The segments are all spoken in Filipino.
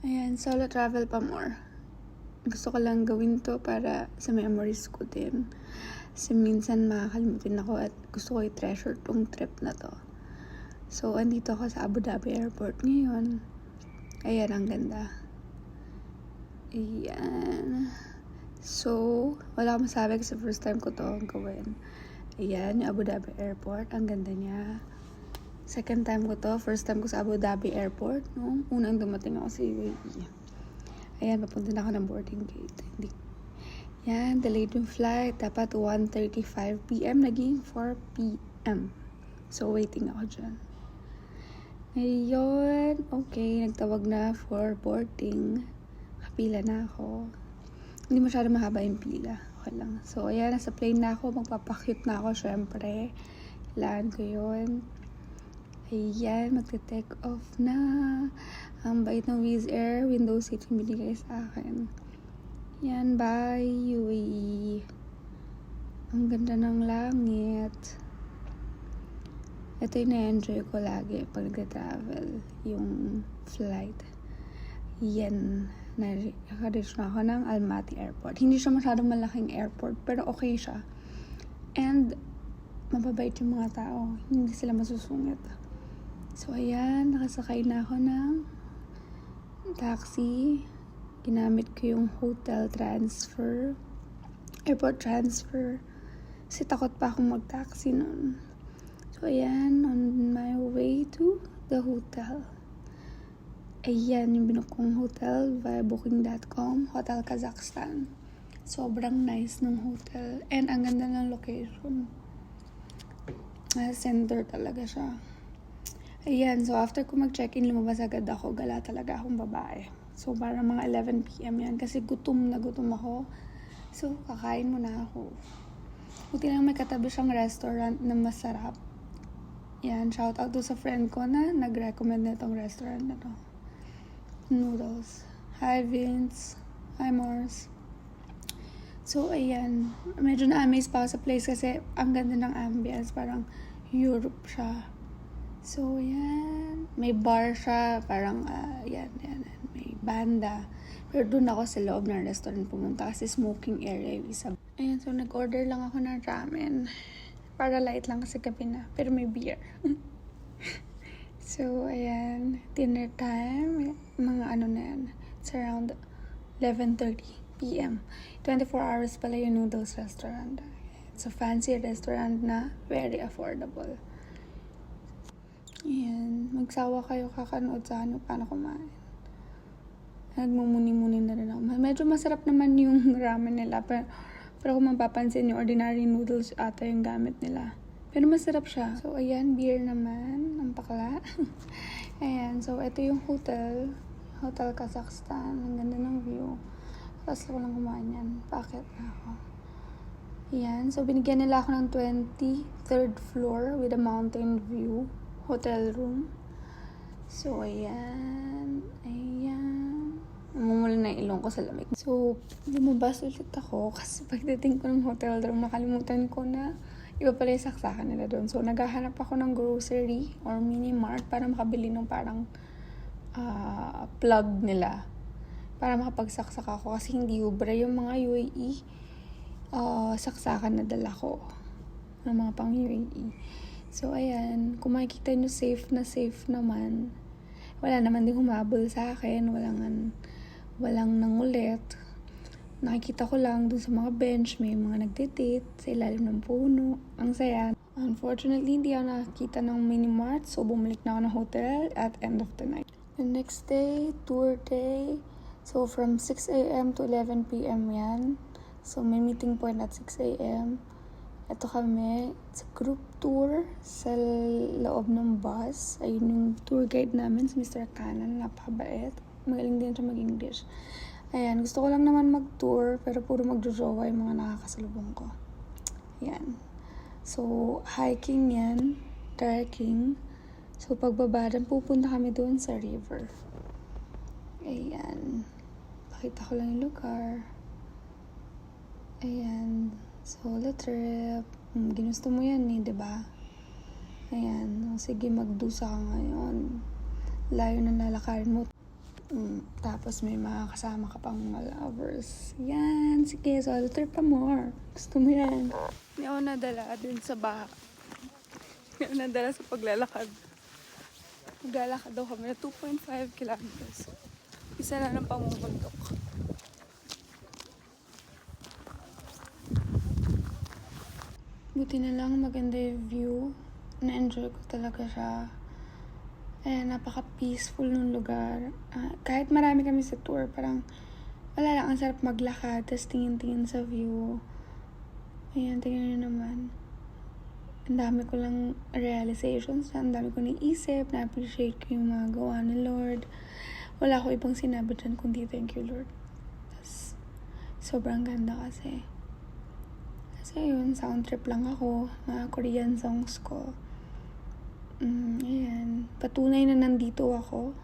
Ayan, solo travel pa more. Gusto ko lang gawin to para sa memories ko din. Kasi minsan makakalimutin ako at gusto ko i-treasure tong trip na to. So, andito ako sa Abu Dhabi Airport ngayon. Ayan, ang ganda. Ayan. So, wala akong masabi kasi first time ko to gawin. Ayan, yung Abu Dhabi Airport. Ang ganda niya. Second time ko to. First time ko sa Abu Dhabi Airport. No? Unang dumating ako sa UAE. Ayan, papunta na ako ng boarding gate. Yan, delayed yung flight. Dapat 1:35 p.m. Naging 4 p.m. So, waiting ako dyan. Ngayon, okay, nagtawag na for boarding. Kapila na ako. Hindi masyado mahaba yung pila. Okay lang. So, ayan, nasa plane na ako. Magpapakyut na ako, syempre. Kailangan ko yun. Ayan, magte-take off na. Ang bait ng Wizz Air. Window seat yung binigay sa akin. Yan, bye UAE. Ang ganda ng langit. Ito yung na-enjoy ko lagi pag nag-travel. Yung flight. Yan. Naka-reach na ako ng Almaty Airport. Hindi siya masyadong malaking airport, pero okay siya. And, mababait yung mga tao. Hindi sila masusungit. So, ayan. Nakasakay na ako ng taxi. Ginamit ko yung hotel transfer. Airport transfer. Kasi takot pa akong mag-taxi noon. So, ayan. On my way to the hotel. Ayan yung binook kong hotel via booking.com. Hotel Kazakhstan. Sobrang nice ng hotel. And ang ganda ng location. Center talaga siya. Ayan. So, after ko mag-check-in, lumabas agad ako. Gala talaga akong babae. So, parang mga 11 p.m. yan. Kasi gutom na gutom ako. So, kakain muna ako. Buti lang may katabi siyang restaurant na masarap. Yan, shout out to sa friend ko na nag-recommend na itong restaurant na to. Noodles. Hi, Vince. Hi, Mars. So, ayan. Medyo na-amaze pa ako sa place kasi ang ganda ng ambience. Parang Europe siya. So, yan. May bar siya. Parang, yan. May banda. Pero doon ako sa loob ng restaurant pumunta kasi smoking area yung isa. Ayan, so nag-order lang ako ng ramen. Para light lang kasi gabi na. Pero may beer. So, ayan. Dinner time. Mga ano na yan. It's around 11:30 p.m. 24 hours pala yung noodles restaurant. It's a fancy restaurant na very affordable. Ayan. Magsawa kayo kakanood sa ano paano kumain. Nagmumuni-muni na rin ako. Medyo masarap naman yung ramen nila. Pero kung mapapansin yung ordinary noodles ata yung gamit nila. Pero masarap siya. So, ayan. Beer naman. Ang pakla. Ayan. So, ito yung hotel. Hotel Kazakhstan. Ang ganda ng view. Tapos ako lang kumain yan. Packet na ako. Ayan. So, binigyan nila ako ng 23rd floor with a mountain view. Hotel room. So, ayan. Namumula na yung ilong ko sa lamig. So, lumabas ulit ako kasi pagdating ko ng hotel room, nakalimutan ko na iba pala yung saksakan nila doon. So, naghahanap ako ng grocery or mini mart para makabili ng parang plug nila. Para makapagsaksak ako kasi hindi ubra yung mga UAE saksakan na dala ko. Ng mga pang UAE. So, ayan. Kung makikita nyo, safe naman. Wala naman din humabol sa akin. Walang nangulit. Nakikita ko lang dun sa mga bench, may mga nagde-date sa ilalim ng puno. Ang saya. Unfortunately, hindi ako nakakita ng mini-mart, so bumalik na ako ng hotel at end of the night. The next day, tour day. So, from 6 a.m. to 11 p.m. yan. So, may meeting point at 6 a.m. Ito kami, it's a group tour sa loob ng bus. Ayun yung tour guide namin, si Mr. Kanan, napakabait. Magaling din siya mag-English. Ayan, gusto ko lang naman mag-tour, pero puro magjojowa yung mga nakakasalubong ko. Ayan. So, hiking yan, trekking. So, pagbabadan, pupunta kami doon sa river. Ayan. Pakita ko lang yung lugar. Ayan. Solo trip. Ginusto mo yan eh, diba? Ayan. Sige, magdusa ka ngayon. Layo na lalakarin mo. Tapos may mga kasama ka pang mga lovers. Yan, sige, solo trip pa more. Gusto mo yan. Hindi ako nadala din sa baha. Hindi ako nadala sa paglalakad. Maglalakad daw kami na 2.5 kilometers. Isa lang ng pamumundok. Buti na lang maganda yung view. Na-enjoy ko talaga siya. Ayan, napaka-peaceful nung lugar. Kahit marami kami sa tour, parang wala lang, ang sarap maglakad, tapos tingin-tingin sa view. Ayan, tingnan nyo naman. Ang dami ko lang realizations, ang dami ko naisip, na-appreciate ko yung mga gawa ni Lord. Wala ko ibang sinabi dyan, kundi thank you, Lord. Tapos, sobrang ganda kasi. Kasi yun, sound trip lang ako, mga Korean songs ko. Ayan. Patunay na nandito ako.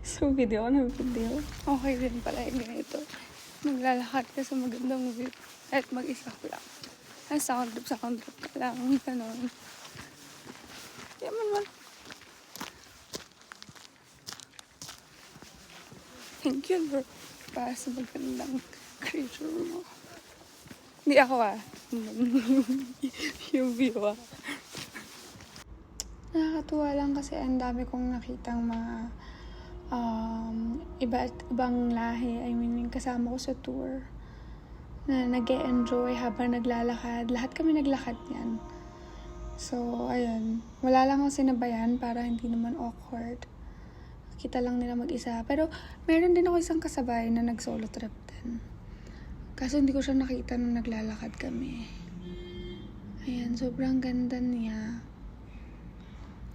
So, video na video. Okay din pala yung ganito. Maglalakad ka sa magandang view. At mag-isa ko lang. Sound trip ka lang. Ganon. Yaman. Thank you, Lord. Para sa magandang creature mo. Hindi ako yung view Nakakatuwa lang kasi ang dami kong nakitang mga iba't ibang lahi. I mean, yung kasama ko sa tour na nag-e-enjoy habang naglalakad. Lahat kami naglakad yan. So, ayun. Wala lang akong sinabayan para hindi naman awkward. Kita lang nila mag-isa. Pero, meron din ako isang kasabay na nag-solo trip din. Kaso hindi ko siya nakita nung naglalakad kami. Ayan, sobrang ganda niya.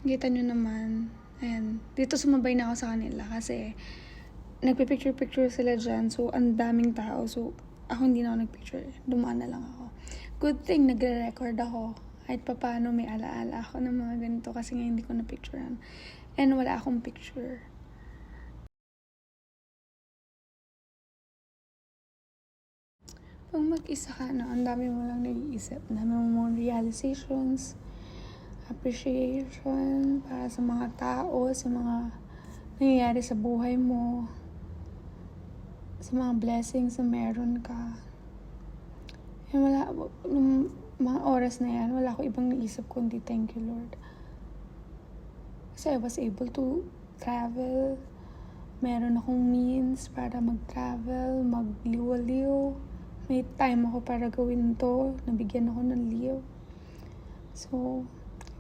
Kita nyo naman. Ayan. Dito sumabay na ako sa kanila kasi nagpipicture-picture sila dyan. So, ang daming tao. So, ako hindi na ako nagpicture. Dumaan na lang ako. Good thing, nagre-record ako. Kahit pa paano may alaala ako ng mga ganito kasi nga hindi ko na-picturean. And wala akong picture. Pag mag-isa ka na, ang dami mo lang nag-iisip. Ang dami mo mga realizations, appreciation para sa mga tao, sa mga nangyayari sa buhay mo, sa mga blessings na meron ka. Yan, nung mga oras na yan, wala ko ibang naisip kundi thank you, Lord. Kasi I was able to travel. Meron akong means para mag-travel, magliwaliw. May time ako para gawin to. Nabigyan ako ng leave. So,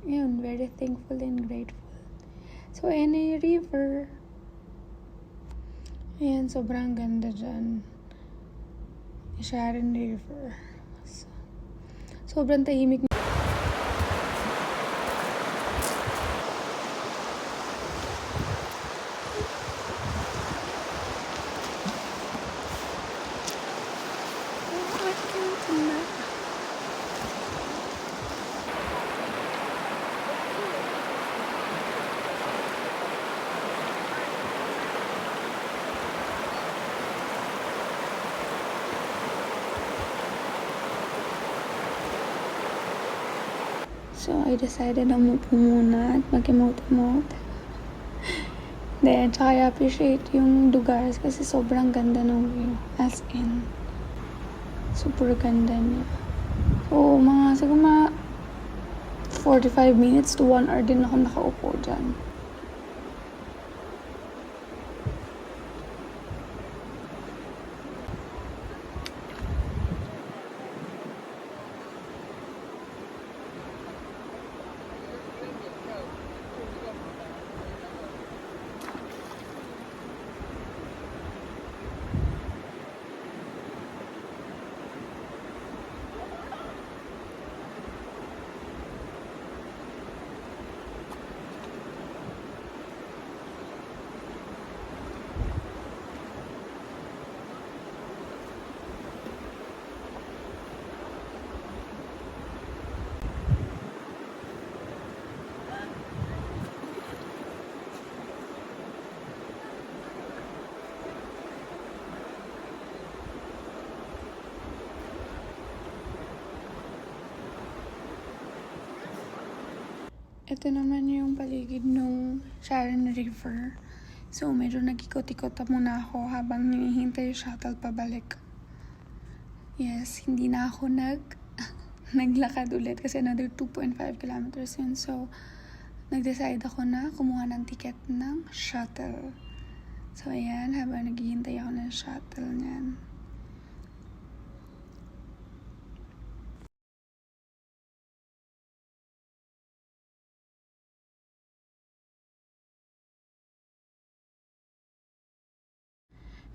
yun, very thankful and grateful. So, ayan na yung river. Ayan, sobrang ganda dyan. Sharon River. So, sobrang tahimik. So, I decided na umupo muna at mag-emote-emote. Then, tsaka I appreciate yung lugar kasi sobrang ganda ng view. As in, super ganda niya. So, siguro mga 45 minutes to 1 hour din ako nakaupo dyan. Ito naman yung paligid ng Sharon River. So, medyo nag-ikot-ikot muna ako habang hinihintay yung shuttle pabalik. Yes, hindi na ako naglakad ulit kasi another 2.5 kilometers yun. So, nag-decide ako na kumuha ng ticket ng shuttle. So, ayan, habang naghihintay ako ng shuttle niyan.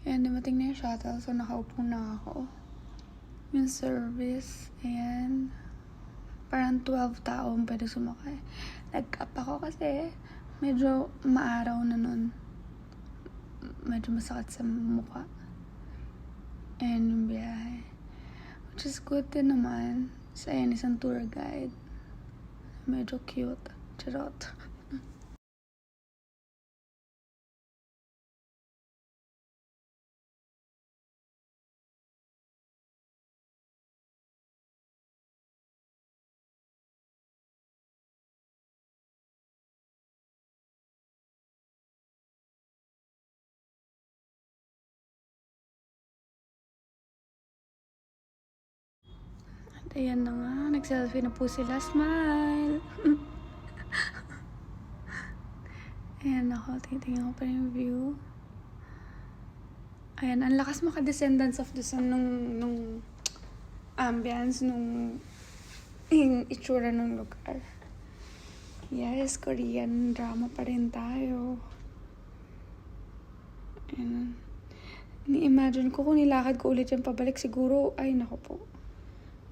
Ayan, dumating na yung shuttle. So, nakaupo na ako. Yung service, ayan. Parang 12 taong pwede sumakay. Nag-up ako kasi medyo maaraw na nun. Medyo masakit sa mukha. And yung biyahe. Which is good din naman. So, ayan, isang tour guide. Medyo cute. Charot. At ayan na nga. Nag-selfie na po sila. Smile! Ayan ako. Titingnan ko pa yung view. Ayan, ang lakas maka-descendants of the sun nung ambience, nung yung itsura ng lugar. Yes, Korean drama pa rin tayo. Ayan. Ni-imagine ko kung nilakad ko ulit yung pabalik, siguro, ay nako po.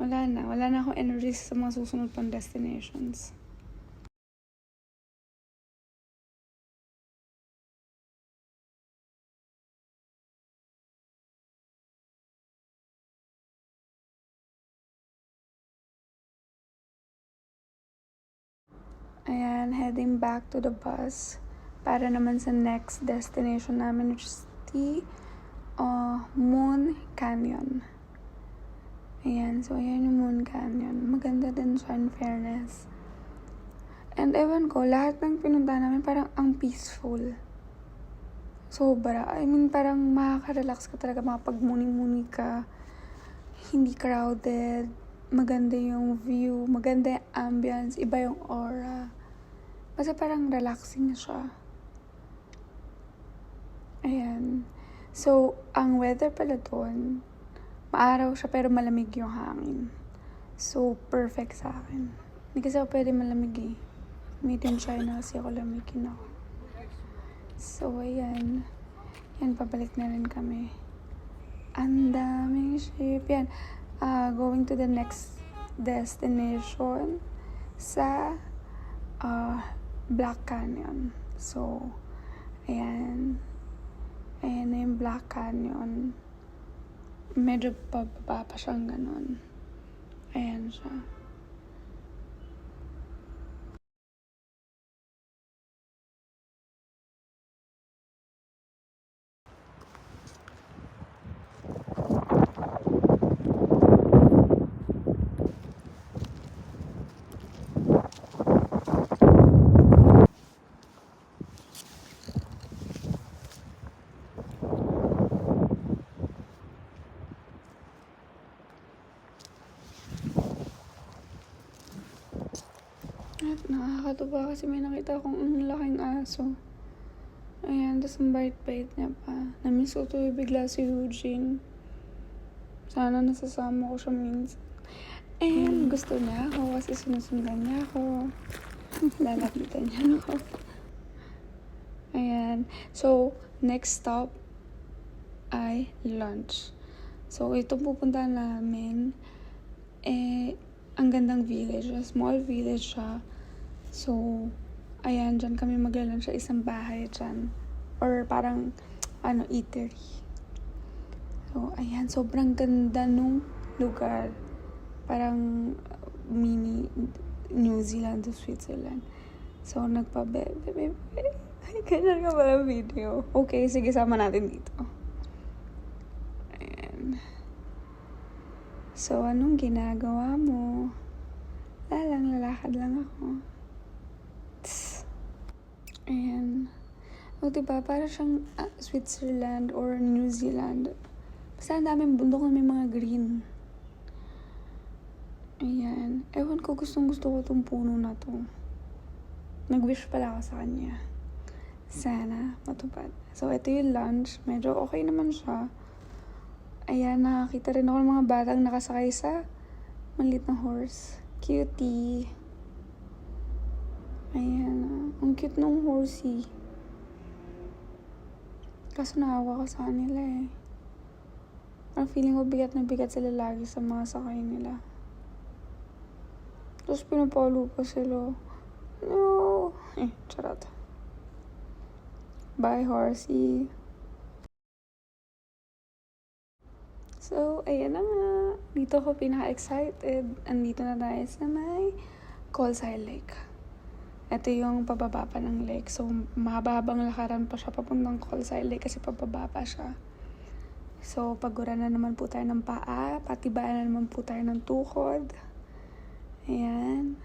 Wala na akong energy sa mga susunod pang destinations. Ayan, heading back to the bus para naman sa next destination namin, which is the Moon Canyon. Ayan, so ayan yung Moon Canyon. Maganda din siya in fairness. And ewan ko, lahat ng pinunta namin parang ang peaceful. Sobra. I mean, parang makaka-relax ka talaga, makapag-muni-muni ka. Hindi crowded. Maganda yung view. Maganda yung ambience. Iba yung aura. Basta parang relaxing siya. Ayan. So, ang weather pala doon, maaraw siya pero malamig yung hangin. So, perfect sa akin. Hindi kasi ako pwede malamig eh. Made in China kasi ako lamigin ako. So, ayan. Yan, pabalik na rin kami. Ang daming ship. Yan. Going to the next destination sa Black Canyon. So, ayan. Ayan na yung Black Canyon. Medyo pababa pa siyang ganun. Ayan siya. At nakakatuwa kasi may nakita akong laking aso. Ayan, tapos ang bait-bait niya pa. Namiss ko to bigla si Eugene. Sana nasasama ko siya minsan. And gusto niya ako kasi sinusundan niya ako. Lalapitan niya ako. Ayan. So, next stop ay lunch. So, itong pupunta namin, ang gandang village. A small village siya. So, ayan, dyan kami maglalunch sa isang bahay dyan. Or parang, eatery. So, ayan, sobrang ganda nung lugar. Parang mini New Zealand to Switzerland. So, nagpa-bebe. Ay, ganyan ka pala video. Okay, sige, sama natin dito. Ayan. So, anong ginagawa mo? Lalakad lang ako. Tss. Ayan. O diba, para siyang Switzerland or New Zealand. Basta ang daming bundok na may mga green. Ayan. Ewan ko, gusto ko itong puno na to. Nag-wish pala ako sa kanya. Sana matupad. So, ito yung lunch. Medyo okay naman siya. Ayan, nakakita rin ako ng mga batang nakasakay sa maliit na horse. Cutie. Ayan. Ang cute ng horsey. Kaso naawa ko sa kanila eh. Parang feeling ko bigat na bigat sila lagi sa mga sakay nila. Tapos pinapalo pa sila. No! Charot. Bye, horsey. So, ayan na nga. Dito ako pinaka-excited. Andito na tayo sa may Colsay Lake. Ito yung pababa pa ng lake. So, mahaba-habang lakaran pa siya papuntang Colsay Lake kasi pababa pa siya. So, pagura na naman po tayo ng paa. Patibaan na naman po tayo ng tukod. Ayan.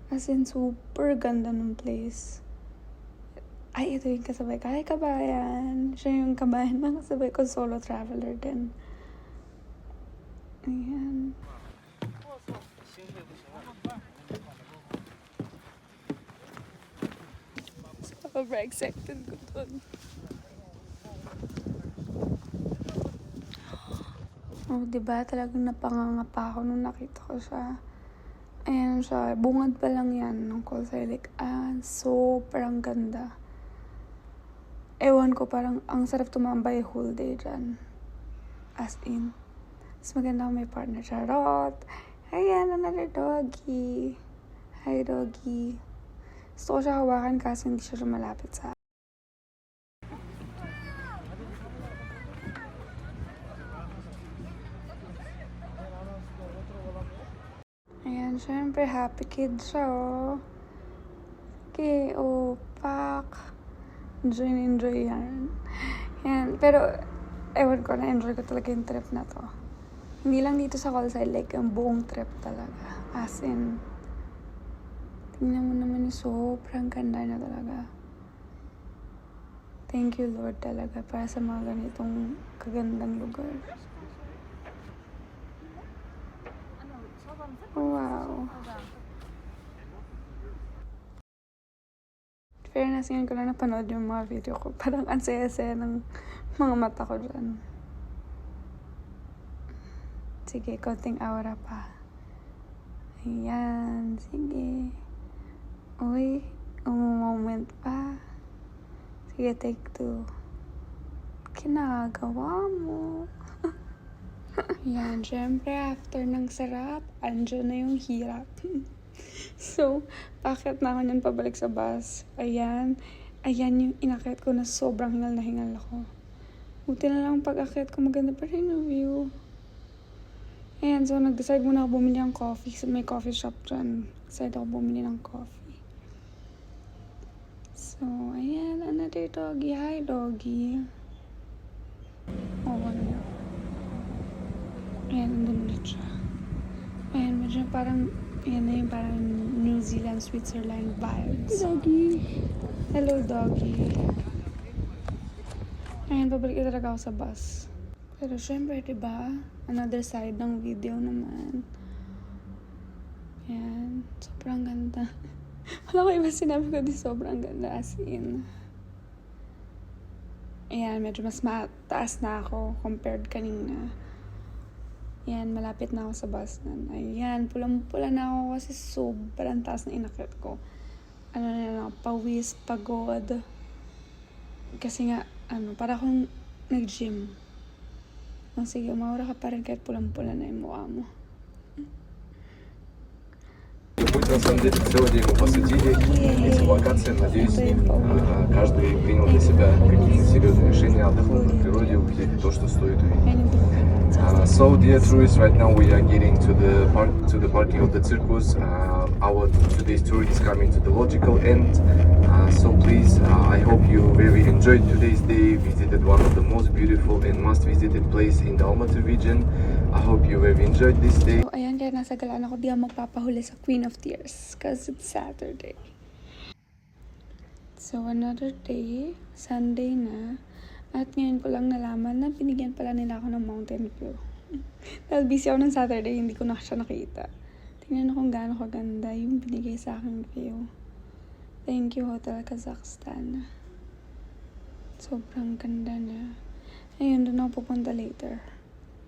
As in, super ganda ng place. Ay, ito yung kasabay ko. Ay, kabayan. Siya yung kabayan na kasabay ko. Solo traveler din. Ayan. Sobrang excited ko dun. Oh, diba? Talagang napangangapa ako nung nakita ko siya. Ayan siya. Bungad pa lang yan ng Colsay Lake. Sobrang ganda. Ewan ko, parang ang sarap tumambay whole day dyan. As in. Mas maganda kung may partner. Charot! Ayan, another doggy. Hi, doggy. Gusto ko siya hawakan kasi hindi siya malapit sa akin. Ayan, syempre, happy kid siya, oh. Okay, oh, pak. Enjoy yan. Yan. Pero, ewan ko, na-enjoy ko talaga yung trip na to. Hindi lang dito sa Colsay Lake, ang buong trip talaga. As in, tingnan mo naman yung sobrang ganda na talaga. Thank you, Lord, talaga, para sa mga ganitong kagandang lugar. Wow. Fairness, ngayon ko lang napanood yung mga video ko. Parang ang saya-saya ng mga mata ko dyan. Sige, konting aura pa. Ayan, sige. Uy, moment pa. Sige, take 2. Kinagawa mo. Ayan, syempre, after ng sarap, andyan na yung hirap. So, bakit na ako niyan pabalik sa bus? Ayan yung inakyat ko na sobrang hingal na hingal ako. Buti na lang pag-akyat ko maganda pa rin yung view. Ayan, so nag-decide muna ako bumili ng coffee. So, may coffee shop dyan. Decide ako bumili ng coffee. So, ayan, another doggy. Hi, doggy. Oh, ano. Ayan, nandun ulit siya. Ayan, medyo parang yan na yung parang New Zealand, Switzerland vibes. Doggy! Hello, doggy. Ayan, pabalik talaga ako sa bus. Pero syempre, diba? Another side ng video naman. Ayan, sobrang ganda. Wala ko iba sinabi ko di sobrang ganda as in. Ayan, medyo mas mataas na ako compared kanina. Ayan, malapit na ako sa bus na. Ayan, pulang-pula na ako kasi sobrang taas na inakyat ko. Ano na, pawis, pagod. Kasi nga, para akong nag-gym. Sige, umaura ka pa rin kahit pulang-pula na yung mukha mo. Путь, на самом деле, целый день мы посвятили этим локациям. Надеюсь, каждый принял для себя какие-то серьезные решения, отдохнул на природе, увидеть то, что стоит увидеть. So, dear tourists, right now we are getting to the parking of the circus. Our today's tour is coming to the logical end. So please, I hope you very enjoyed today's day, visited one of the most beautiful and must-visited place in the Almaty region. I hope you very enjoyed this day. So, ayan, kaya nasa galaan ako, di ako magpapahuli sa Queen of Tears because it's Saturday. So, another day, Sunday na. At ngayon ko lang nalaman na binigyan pala nila ako ng mountain view. Dahil busy ako ng Saturday, hindi ko na siya nakita. Tingnan kung gaano kaganda yung binigay sa aking view. Thank you, Hotel Kazakhstan. Sobrang ganda na. Ayun, doon ako pupunta later.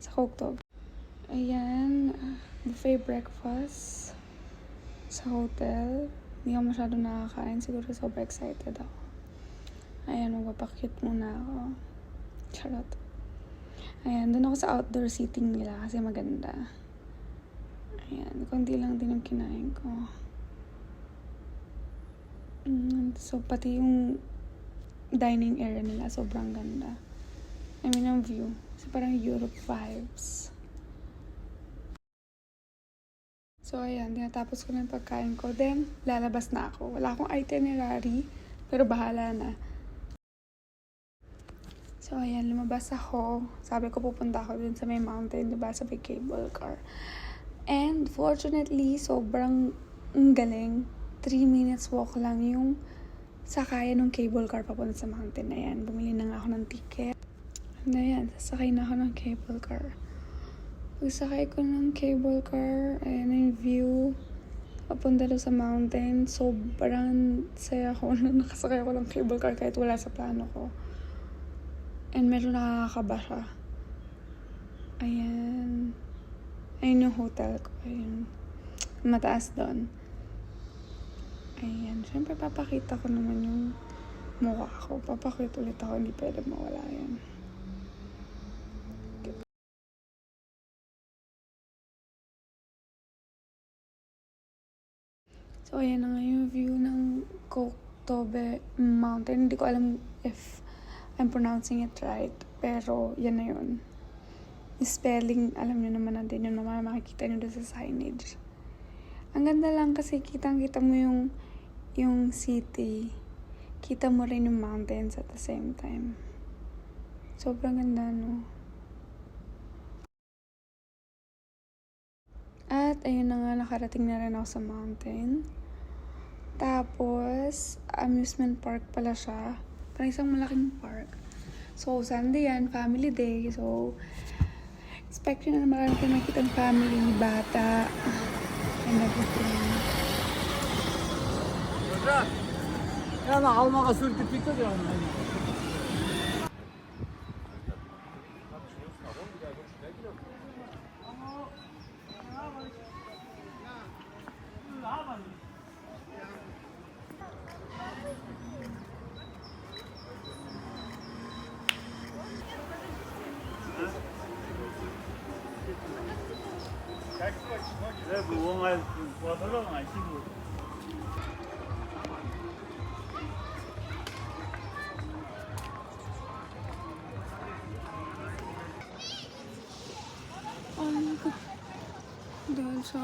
Sa Koktog. Ayan, buffet breakfast sa hotel. Hindi ako masyado nakakain. Siguro sobrang excited ako. Ayan, magpapakit muna ako. Charot. Ayan, doon ako sa outdoor seating nila kasi maganda. Ayan, konti lang din yung kinain ko. So, pati yung dining area nila, sobrang ganda. I mean, ang view. Kasi parang Europe vibes. So, ayan, tinatapos ko na yung pagkain ko. Then, lalabas na ako. Wala akong itinerary, pero bahala na. So, ayan, lumabas ako. Sabi ko, pupunta ako dun sa may mountain, diba? Sa may cable car. And, fortunately, sobrang galing. 3 minutes walk lang yung sakayan ng cable car papunta sa mountain na yan. Bumili na nga ako ng ticket. And ayan, sasakay na ako ng cable car. Pagsakay ko ng cable car, ayan na yung view. Papunta doon sa mountain. Sobrang saya ko na nakasakay ako ng cable car kahit wala sa plano ko. And medyo nakakaba siya. Ayan. Ayun yung hotel ko. Ayun. Mataas doon. Ayan. Siyempre, papakita ko naman yung mukha ko. Papakita ulit ako. Hindi pwede mawala yan. So, ayan na nga yung view ng Koktobe Mountain. Hindi ko alam if I'm pronouncing it right. Pero, yan na yun. Yung spelling, alam nyo naman natin yun. Naman makikita nyo doon sa signage. Ang ganda lang kasi kitang-kita mo yung city. Kita mo rin yung mountains at the same time. Sobrang ganda, no? At, ayun na nga, nakarating na rin ako sa mountain. Tapos, amusement park pala siya. Parang isang malaking park. So, Sunday yan, family day. So, expect nyo na marami kayo makikita ng family, bata, and everything. Ya na almağa sürtüp bitti ya. 네, 무엉아 와서는 아시고. Dahil sa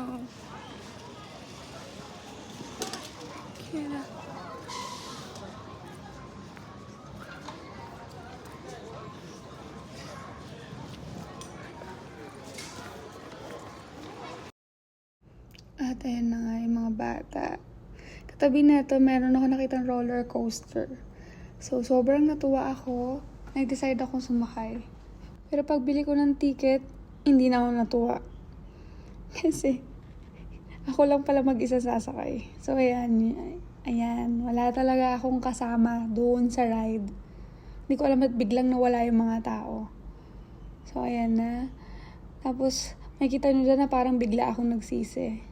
kaya at ayan na nga yung mga bata. Katabi na ito, meron ako nakitang roller coaster. So, sobrang natuwa ako. Nag-decide akong sumakay. Pero pagbili ko ng ticket, hindi na ako natuwa. Kasi, ako lang pala mag-isa sasakay. So, ayan. Wala talaga akong kasama doon sa ride. Hindi ko alam at biglang nawala yung mga tao. So, ayan na. Tapos, makikita nyo dyan na parang bigla akong nagsisi.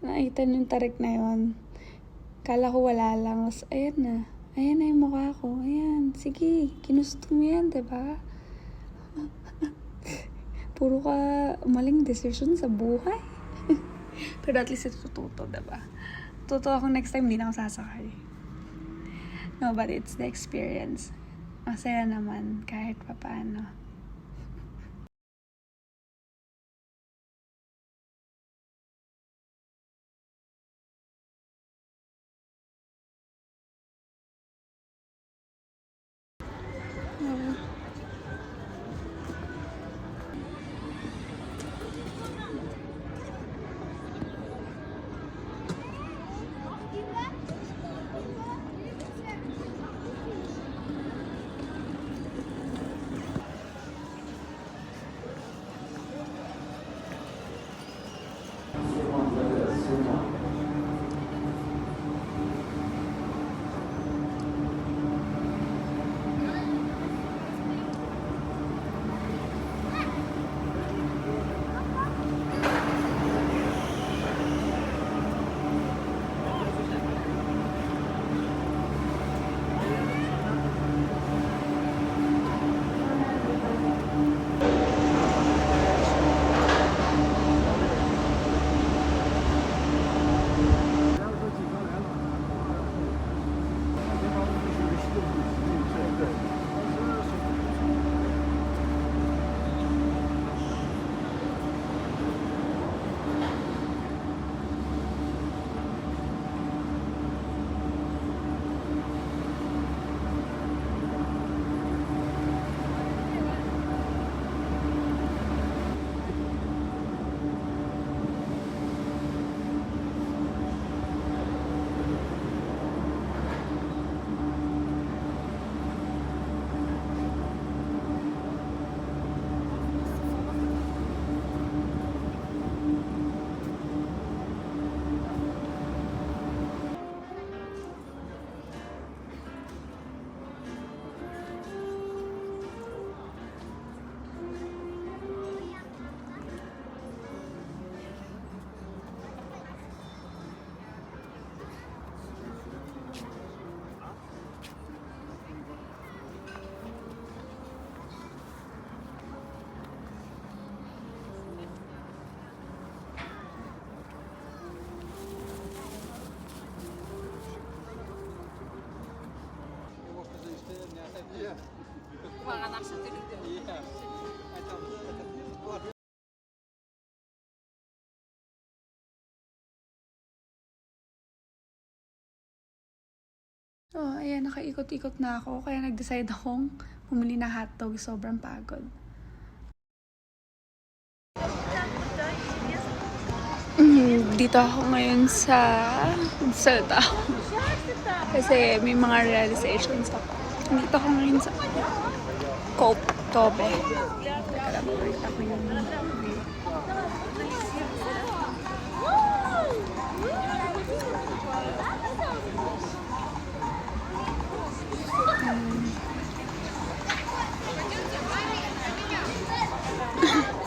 Nakita nyo yung tarik na yun. Kala ko wala lang. Tapos, ayan na. Ayan na yung mukha ko. Ayan. Sige, ginusto mo yan, diba? Puro ka maling decision sa buhay. Pero at least ito tuto, diba? Tuto ako next time, hindi na ako sasakay. No, but it's the experience. Masaya naman kahit papaano. Oh, ayan, nakaikot-ikot na ako. Kaya nag-decide akong bumili na hotdog. Sobrang pagod. Dito ako ngayon sa Salta. Kasi may mga realizations ako. Dito ako ngayon sa Cope, Tobe. Alam ko, ito ko yung view.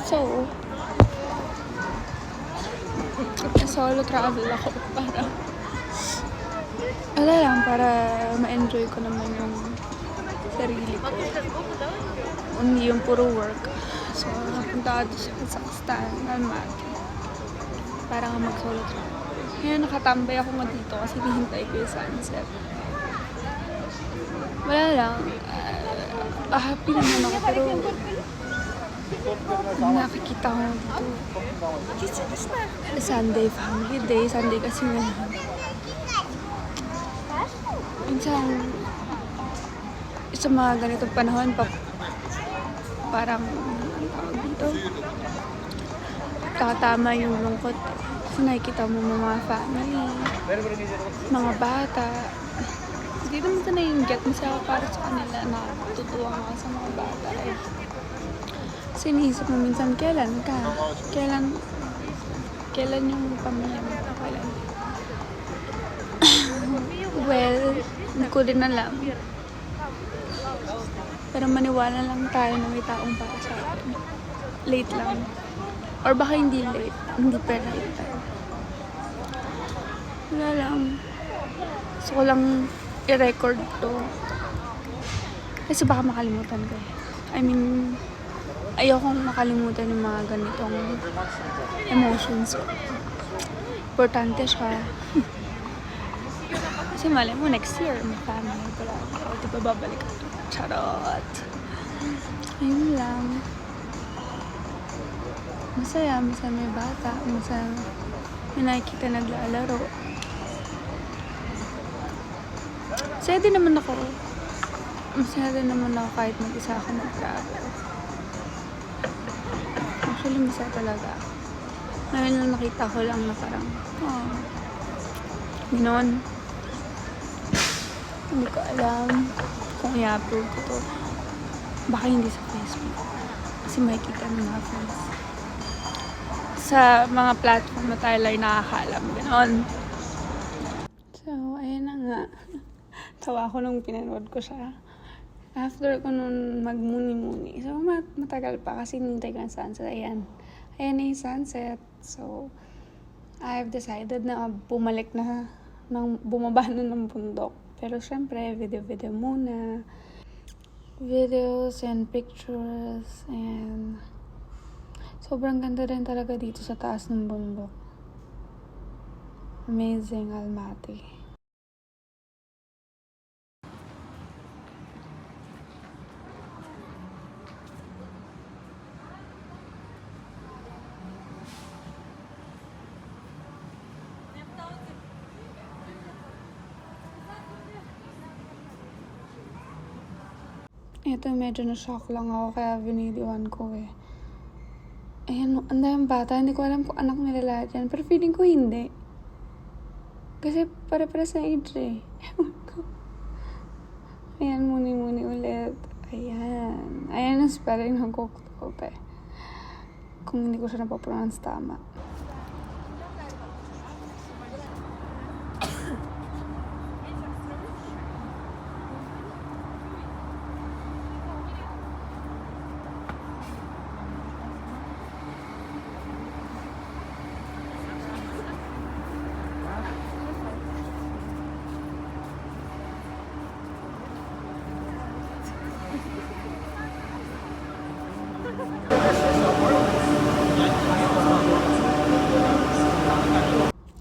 So, solo travel ako para ma-enjoy ko naman yung sarili ko. Hindi yung puro work. So, napunta ako sa Kazakhstan, Almaty. Para nga mag-solo travel. Ngayon, nakatambay ako nga dito kasi hihintay ko yung sunset. Wala lang. Happy naman ako pero nakikita ko dito. Sunday, family day. Sunday kasi ngayon. Minsan, sa mga ganitong panahon, parang, ang tawag dito, kakatama yung lungkot. Kasi nakikita mo mga family, mga bata. Hindi naman ito na-inget masaya para sa kanila na tutuwa nga sa mga bata. Kasi iniisip mo minsan, kailan ka? Kailan yung pamilya mo? Kailan? Well, hindi ko din alam. Pero maniwala lang tayo na may taong para sa atin. Late lang. Or baka hindi late. Hindi pa right time. Wala lang. Gusto ko lang i-record to. Kasi baka makalimutan ko eh. I mean, ayokong makalimutan yung mga ganitong emotions ko. Importante siya. Kasi malay mo, next year, may family pala. O, di ba babalik ako? Charot. Ayun lang. Masaya may bata. Masaya may nakikita naglalaro. Masaya din naman ako. Masaya din naman ako kahit mag-isa ako mag-travel. Actually, masaya talaga. Ngayon lang nakita ko lang na parang, ganoon. Hindi ko alam kung i-upload ko to. Baka hindi sa Facebook. Kasi makikita ng mga friends. Sa mga platform na tayo lang nakakaalam. Ganon. So, ayun na nga. Tawa ko nung pinanood ko siya. After ko nung magmuni-muni. So, matagal pa kasi nintay ko ang sunset. Ayan. Ayan na yung sunset. So, I've decided na bumalik na, bumaba na ng bundok. Pero syempre, video muna. Videos and pictures. And sobrang ganda rin talaga dito sa taas ng bundok. Amazing, Almaty. Ito, medyo na-shock lang ako kaya binidyoan ko eh. Ayan, ang daming bata. Hindi ko alam kung anak nila lahat yan. Pero feeling ko hindi. Kasi pare-pares na age eh. Ayan, muni-muni ulit. Ayan. Ayan ang spelling ng Coke. Kung hindi ko siya napapronounce tama.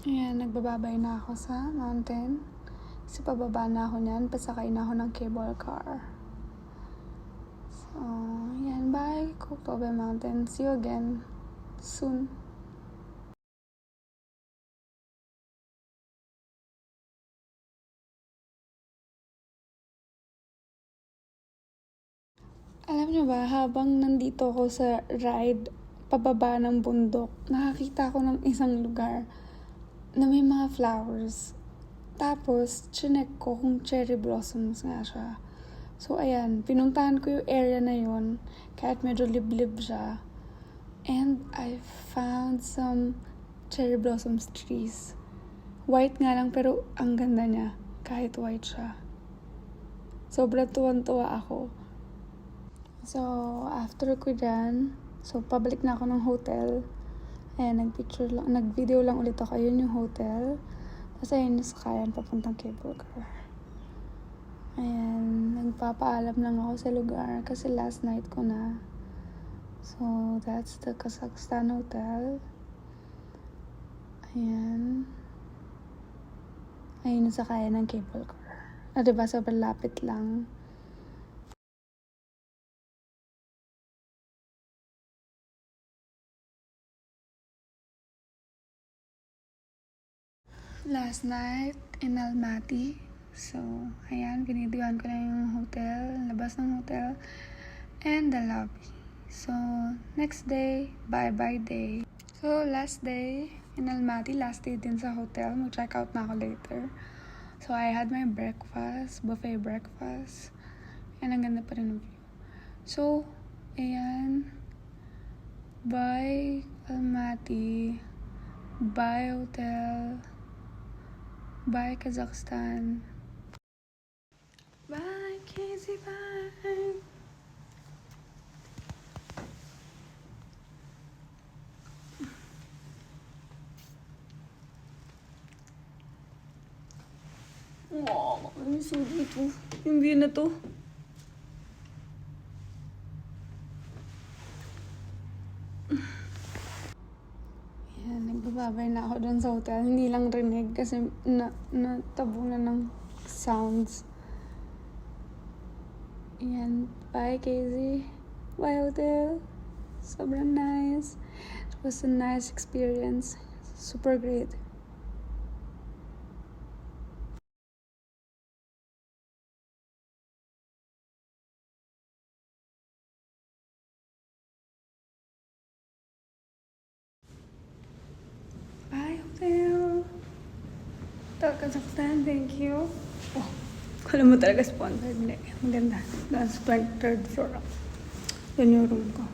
Ayan, nagbababay na ako sa mountain. Kasi pababa na ako niyan, pasakay na ako ng cable car. bye, Koktobe Mountain. See you again soon. Alam niyo ba, habang nandito ako sa ride, pababa ng bundok, nakakita ko ng isang lugar na may mga flowers. Tapos, chinek ko kung cherry blossoms nga siya. So, ayan, pinuntahan ko yung area na yun, kahit medyo liblib siya. And I found some cherry blossoms trees. White nga lang, pero ang ganda niya, kahit white siya. Sobrang tuwan-tuwa ako. So, after ko dyan, pabalik na ako ng hotel. Ayan, nag-video lang ulit ako. Ayun yung hotel. Tapos ayun yung sakayan papuntang Cable Car. Ayan, nagpapaalam lang ako sa lugar kasi last night ko na. So, that's the Kazakhstan Hotel. Ayan. Ayun yung sakayan ng Cable Car. Diba, sobrang lapit lang. Last night in Almaty. So, ayan, binidyoan ko lang yung hotel, labas ng hotel, and the lobby. So, next day, bye-bye day. So, last day in Almaty, last day din sa hotel. Mag-check out na ako later. So, I had my breakfast, buffet breakfast. And ang ganda pa rin ng view. So, ayan. Bye, Almaty. Bye, hotel. Bye, Kazakhstan. Bye, Casey, bye. Wow, ang sudi ito. Yung view na to. Yan, nagbababay na ako dun sa hotel. Hindi lang rinig kasi natabunan ng sounds. Yan, bye Casey. Bye hotel. Sobrang nice. It was a nice experience. Super great. Bye, hotel. Hotel Kazakhstan, thank you. Oh, kala mo talaga sponsored. Hindi, maganda. That's 23rd floor. Yan yung room ko.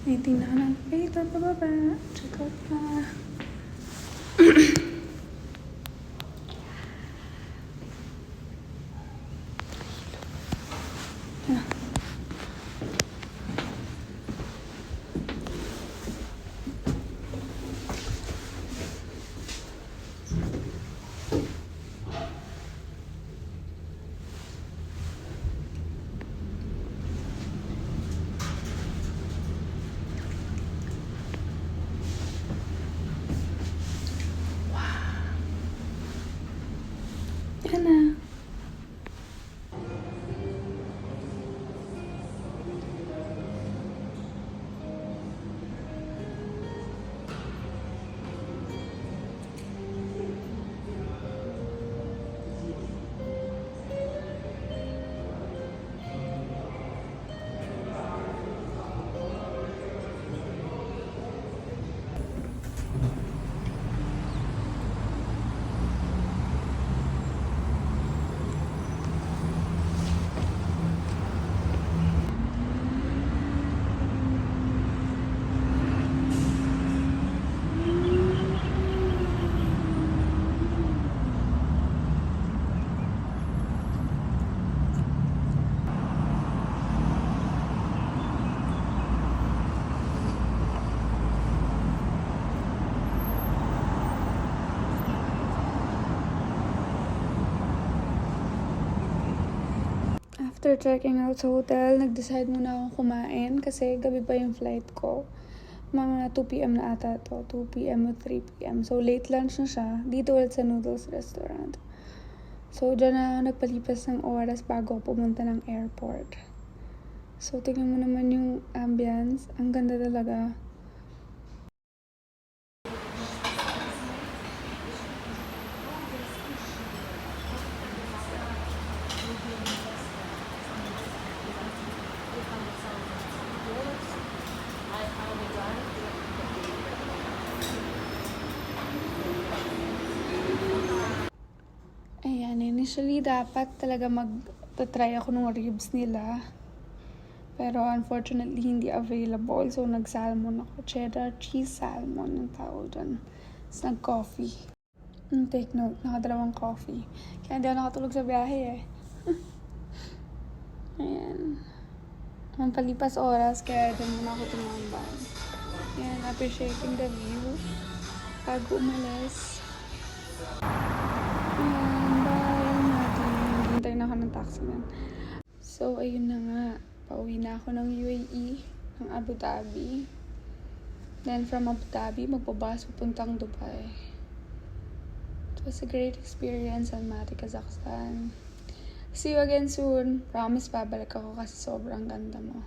May tingnan ka ng elevator pababa. Check out na. Yan na. After checking out sa hotel, nag-decide muna akong kumain kasi gabi pa yung flight ko. Mga 2 p.m. na ata to. 2 p.m. o 3 p.m. So, late lunch na siya. Dito ulit sa Noodles Restaurant. So, dyan na nagpalipas ng oras bago pumunta ng airport. So, tingnan mo naman yung ambience. Ang ganda talaga. Ayan, initially dapat talaga mag-try ako ng ribs nila. Pero unfortunately, hindi available. So, nag-salmon ako. Cheddar cheese salmon ang tawag dyan. Tapos nag-coffee. Take note, nakadalawang coffee. Kaya hindi ako nakatulog sa biyahe eh. Ayan. Ang palipas oras, kaya dyan muna ako tumambay. Ayan, appreciating the view. Bago umalis. Ayan, bye natin. Hintay na ako ng taxi man. So, ayun na nga. Pauwi na ako ng UAE, ng Abu Dhabi. Then, from Abu Dhabi, magbabas papuntang Dubai. It was a great experience, Almaty, Kazakhstan. See you again soon. Promise, babalik ako kasi sobrang ganda mo.